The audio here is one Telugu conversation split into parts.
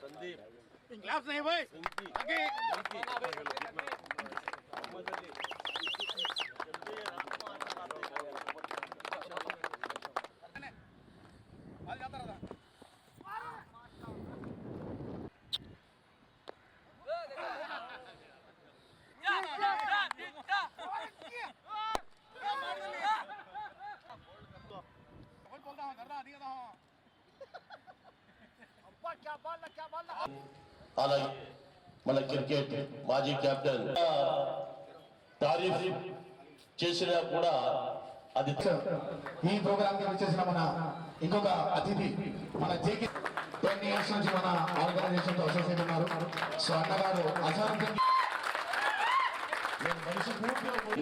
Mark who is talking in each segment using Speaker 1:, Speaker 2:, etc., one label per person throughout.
Speaker 1: संदीप क्लास नहीं भाई आगे
Speaker 2: అలాగే మన క్రికెట్ మాజీ కెప్టెన్ తారీఫ్ చేసినా కూడా అది
Speaker 3: ఈ ప్రోగ్రామ్ కి వచ్చేసిన మన ఇంకొక అతిథి మన జేకే 10 years నుంచి మన ఆర్గనైజేషన్ తో అసోసియేట్ ఉన్నారు. సో అన్నగారు అజారుద్దీన్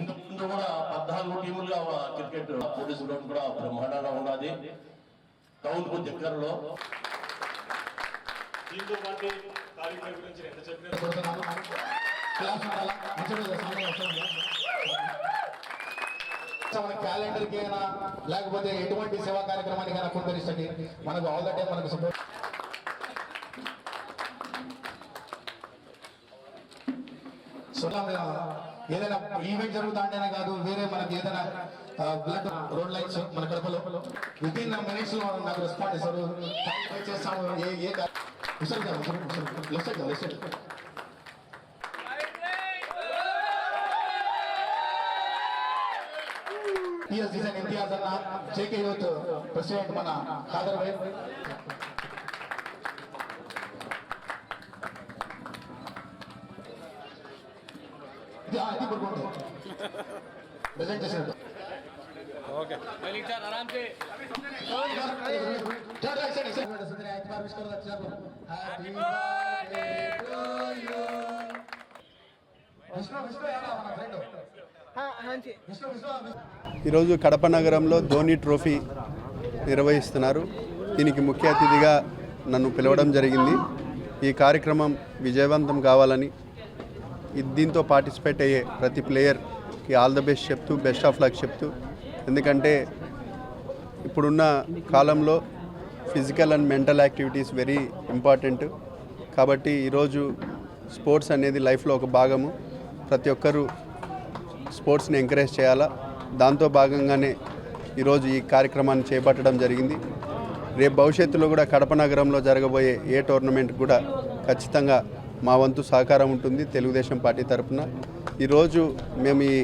Speaker 2: ఇంతకు ముందు కూడా 14 టీములుగా క్రికెట్ పోలీసు గ్రౌండ్ కూడా బ్రహ్మాండంగా ఉన్నది. టౌన్ కు దగ్గరలో
Speaker 4: దీంతో పాటు కార్యక్రమం గురించి ఎంత చెప్పినా
Speaker 3: మన క్యాలెండర్ కి అయినా లేకపోతే ఎటువంటి సేవా కార్యక్రమానికి అయినా కొందరిస్తుంది. మనకు ఆల్ ద టైం మనకు సపోర్ట్ ఏదైనా ఈవెంట్ జరుగుతుంటేనే కాదు, వేరే మనకి ఏదైనా బ్లడ్ రోడ్ లైట్స్ మన కడపలో విత్ ఇన్ మినిట్స్ లో నాకు రెస్పాండ్ చేస్తారు. చేస్తాము ఇంతియాజ్ అన్న జేకే యూత్ ప్రెసిడెంట్ మన ఖాదర్ భాయ్ ఇది పడుకోండి ప్రెజెంట్ చేసినట్టు
Speaker 4: ओके मलिक सर आराम से
Speaker 5: ఈరోజు కడప నగరంలో ధోని ట్రోఫీ నిర్వహిస్తున్నారు. దీనికి ముఖ్య అతిథిగా నన్ను పిలవడం జరిగింది. ఈ కార్యక్రమం విజయవంతం కావాలని దీంతో పార్టిసిపేట్ అయ్యే ప్రతి ప్లేయర్కి ఆల్ ద బెస్ట్ చెప్తూ, బెస్ట్ ఆఫ్ లక్ చెప్తూ, ఎందుకంటే ఇప్పుడున్న కాలంలో physical and mental activities very important. కాబట్టి ఈరోజు స్పోర్ట్స్ అనేది లైఫ్లో ఒక భాగము. ప్రతి ఒక్కరూ స్పోర్ట్స్ని ఎంకరేజ్ చేయాలా. దాంతో భాగంగానే ఈరోజు ఈ కార్యక్రమాన్ని చేపట్టడం జరిగింది. రేపు భవిష్యత్తులో కూడా కడప నగరంలో జరగబోయే ఏ టోర్నమెంట్ కూడా ఖచ్చితంగా మా వంతు సహకారం ఉంటుంది తెలుగుదేశం పార్టీ తరఫున. ఈరోజు మేము ఈ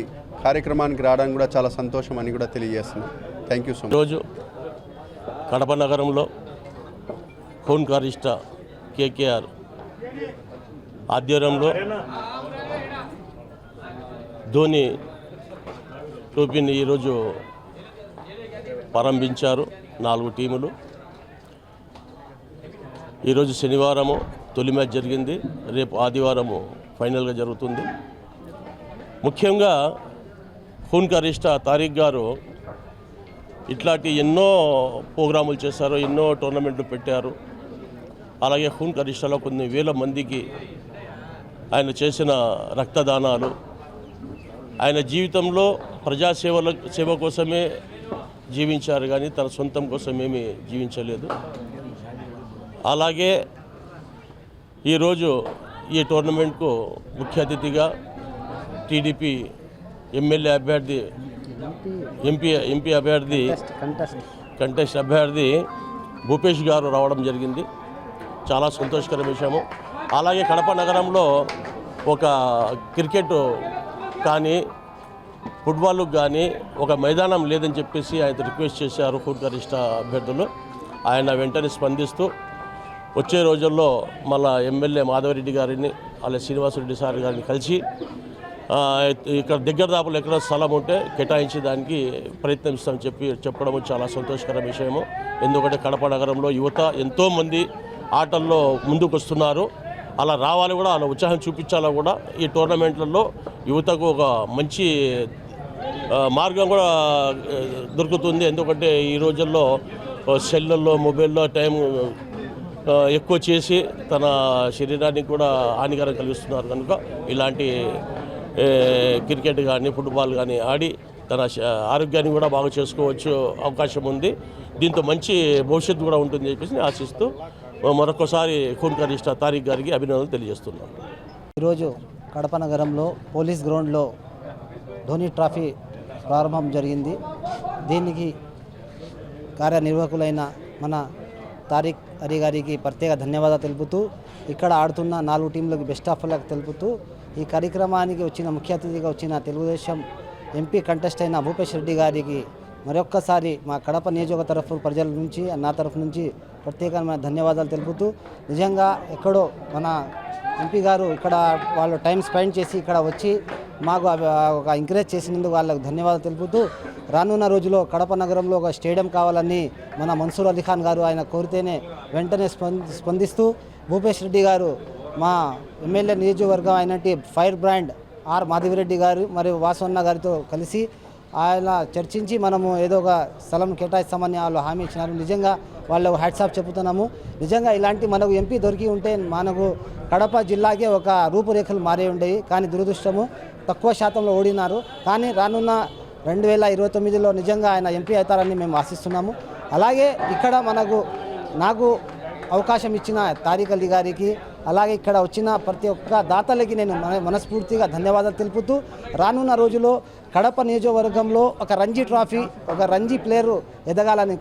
Speaker 5: కార్యక్రమానికి రావడానికి కూడా చాలా సంతోషం అని కూడా తెలియజేస్తున్నాం. Thank you so much.
Speaker 6: ఈరోజు కడప నగరంలో హోంకారిష్ట కేకేఆర్ ఆధ్వర్యంలో ధోని ట్రోఫీని ఈరోజు ప్రారంభించారు. 4 టీములు. ఈరోజు శనివారము తొలి మ్యాచ్ జరిగింది. రేపు ఆదివారము ఫైనల్గా జరుగుతుంది. ముఖ్యంగా హోంకారిష్ట తారీఖ్ గారు ఇట్లాంటి ఎన్నో ప్రోగ్రాములు చేశారు, ఎన్నో టోర్నమెంట్లు పెట్టారు. అలాగే హోంకారిష్టలో కొన్ని వేల మందికి ఆయన చేసిన రక్తదానాలు, ఆయన జీవితంలో సేవ కోసమే జీవించారు కానీ తన సొంతం కోసమేమీ జీవించలేదు. అలాగే ఈరోజు ఈ టోర్నమెంట్కు ముఖ్య అతిథిగా టీడీపీ ఎమ్మెల్యే అభ్యర్థి ఎంపీ అభ్యర్థి కంటెస్ట్ అభ్యర్థి భూపేష్ గారు రావడం జరిగింది. చాలా సంతోషకర విషయము. అలాగే కడప నగరంలో ఒక క్రికెట్ కానీ ఫుట్బాల్ కానీ ఒక మైదానం లేదని చెప్పేసి ఆయన రిక్వెస్ట్ చేశారు హోంకారిష్ట అభ్యర్థులు. ఆయన వెంటనే స్పందిస్తూ వచ్చే రోజుల్లో మళ్ళా ఎమ్మెల్యే మాధవరెడ్డి గారిని అలాగే శ్రీనివాసరెడ్డి సార్ గారిని కలిసి ఇక్కడ దగ్గర దాపులు ఎక్కడ స్థలం ఉంటే కేటాయించి దానికి ప్రయత్నిస్తామని చెప్పడం చాలా సంతోషకర విషయము. ఎందుకంటే కడప నగరంలో యువత ఎంతోమంది ఆటల్లో ముందుకు వస్తున్నారు. అలా రావాలి కూడా, అలా ఉత్సాహం చూపించాలా కూడా. ఈ టోర్నమెంట్లలో యువతకు ఒక మంచి మార్గం కూడా దొరుకుతుంది. ఎందుకంటే ఈ రోజుల్లో సెల్లల్లో మొబైల్లో టైం ఎక్కువ చేసి తన శరీరానికి కూడా హానికరం కలిగిస్తున్నారు. కనుక ఇలాంటి క్రికెట్ కానీ ఫుట్బాల్ కానీ ఆడి తన ఆరోగ్యాన్ని కూడా బాగా చేసుకోవచ్చు అవకాశం ఉంది. దీంతో మంచి భవిష్యత్తు కూడా ఉంటుందని చెప్పేసి ఆశిస్తూ మరొకసారి ఖూన్ కా రిష్తా తారిక్ గారికి అభినందనలు తెలియజేస్తున్నాను.
Speaker 7: ఈరోజు కడప నగరంలో పోలీస్ గ్రౌండ్లో ధోని ట్రోఫీ ప్రారంభం జరిగింది. దీనికి కార్యనిర్వాహకులైన మన తారిక్ అలీ గారికి ప్రత్యేక ధన్యవాదాలు తెలుపుతూ, ఇక్కడ ఆడుతున్న 4 టీంలకు బెస్ట్ ఆఫ్ లక్ తెలుపుతూ, ఈ కార్యక్రమానికి వచ్చిన ముఖ్య అతిథిగా వచ్చిన తెలుగుదేశం ఎంపీ కంటెస్ట్ అయిన భూపేష్ రెడ్డి గారికి మరొక్కసారి మా కడప నియోజక ప్రజల నుంచి నా తరఫు నుంచి ప్రత్యేకమైన ధన్యవాదాలు తెలుపుతూ, నిజంగా ఎక్కడో మన ఎంపీ గారు ఇక్కడ వాళ్ళు టైం స్పెండ్ చేసి ఇక్కడ వచ్చి మాకు ఒక ఎంకరేజ్ చేసినందుకు వాళ్ళకు ధన్యవాదాలు తెలుపుతూ, రానున్న రోజుల్లో కడప నగరంలో ఒక స్టేడియం కావాలని మన మన్సూర్ అలీ ఖాన్ గారు ఆయన కోరితేనే వెంటనే స్పందిస్తూ భూపేష్ రెడ్డి గారు మా ఎమ్మెల్యే నియోజకవర్గం అయినట్టు ఫైర్ బ్రాండ్ ఆర్ మాధవిరెడ్డి గారు మరియు వాసవన్న గారితో కలిసి ఆయన చర్చించి మనము ఏదో ఒక స్థలం కేటాయిస్తామని వాళ్ళు హామీ ఇచ్చినారు. నిజంగా వాళ్ళకు హ్యాట్సాప్ చెబుతున్నాము. నిజంగా ఇలాంటి మనకు ఎంపీ దొరికి ఉంటే మనకు కడప జిల్లాకే ఒక రూపురేఖలు మారే ఉండేవి. కానీ దురదృష్టము తక్కువ శాతంలో ఓడినారు. కానీ రానున్న 2029లో నిజంగా ఆయన ఎంపీ అవుతారని మేము ఆశిస్తున్నాము. అలాగే ఇక్కడ నాకు అవకాశం ఇచ్చిన తారిక్ అలీ గారికి, అలాగే ఇక్కడ వచ్చిన ప్రతి ఒక్క దాతలకి నేను మనస్ఫూర్తిగా ధన్యవాదాలు తెలుపుతూ, రానున్న రోజుల్లో కడప నియోజకవర్గంలో ఒక రంజీ ట్రోఫీ, ఒక రంజీ ప్లేయరు ఎదగాలని